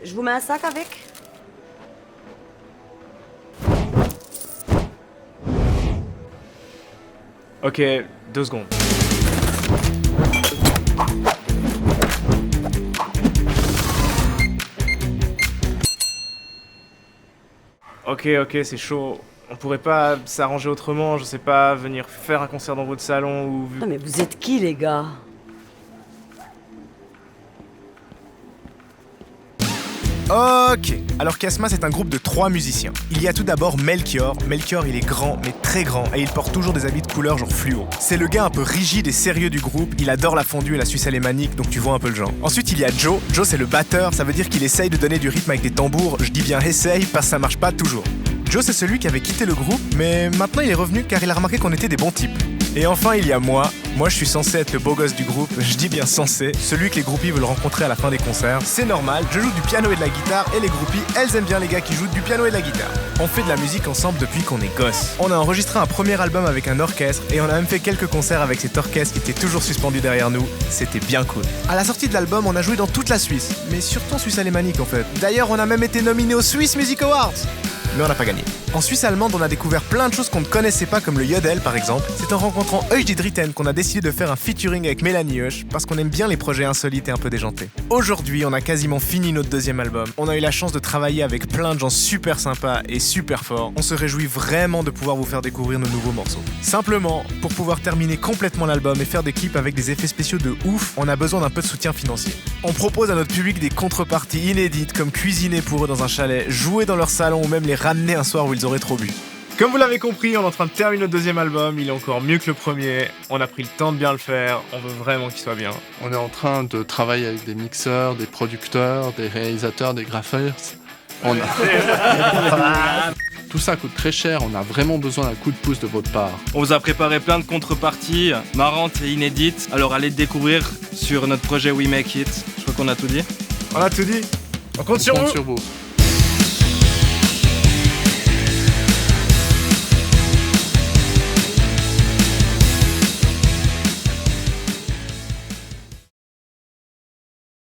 Je vous mets un sac avec? Ok, 2 secondes. Ok, c'est chaud. On pourrait pas s'arranger autrement, je sais pas, venir faire un concert dans votre salon ou... Non mais vous êtes qui les gars? Ok, alors Kasma c'est un groupe de 3 musiciens. Il y a tout d'abord Melchior. Melchior il est grand, mais très grand, et il porte toujours des habits de couleur genre fluo. C'est le gars un peu rigide et sérieux du groupe, il adore la fondue et la suisse alémanique, donc tu vois un peu le genre. Ensuite il y a Joe. Joe c'est le batteur, ça veut dire qu'il essaye de donner du rythme avec des tambours. Je dis bien essaye, parce que ça marche pas toujours. Joe c'est celui qui avait quitté le groupe, mais maintenant il est revenu car il a remarqué qu'on était des bons types. Et enfin il y a moi. Moi je suis censé être le beau gosse du groupe, je dis bien censé, celui que les groupies veulent rencontrer à la fin des concerts. C'est normal, je joue du piano et de la guitare et les groupies, elles aiment bien les gars qui jouent du piano et de la guitare. On fait de la musique ensemble depuis qu'on est gosse. On a enregistré un premier album avec un orchestre et on a même fait quelques concerts avec cet orchestre qui était toujours suspendu derrière nous. C'était bien cool. À la sortie de l'album, on a joué dans toute la Suisse, mais surtout en Suisse alémanique en fait. D'ailleurs, on a même été nominé aux Swiss Music Awards. Mais on n'a pas gagné. En Suisse allemande, on a découvert plein de choses qu'on ne connaissait pas, comme le yodel par exemple. C'est en rencontrant Euch Dritten qu'on a décidé de faire un featuring avec Mélanie Euch, parce qu'on aime bien les projets insolites et un peu déjantés. Aujourd'hui, on a quasiment fini notre 2e album. On a eu la chance de travailler avec plein de gens super sympas et super forts. On se réjouit vraiment de pouvoir vous faire découvrir nos nouveaux morceaux. Simplement, pour pouvoir terminer complètement l'album et faire des clips avec des effets spéciaux de ouf, on a besoin d'un peu de soutien financier. On propose à notre public des contreparties inédites, comme cuisiner pour eux dans un chalet, jouer dans leur salon ou même les ramener un soir où ils auraient trop bu. Comme vous l'avez compris, on est en train de terminer notre 2e album, il est encore mieux que le premier, on a pris le temps de bien le faire, on veut vraiment qu'il soit bien. On est en train de travailler avec des mixeurs, des producteurs, des réalisateurs, des grapheurs. Tout ça coûte très cher, on a vraiment besoin d'un coup de pouce de votre part. On vous a préparé plein de contreparties marrantes et inédites, alors allez découvrir sur notre projet We Make It. Je crois qu'on a tout dit. On a tout dit. On compte sur vous. Sur vous.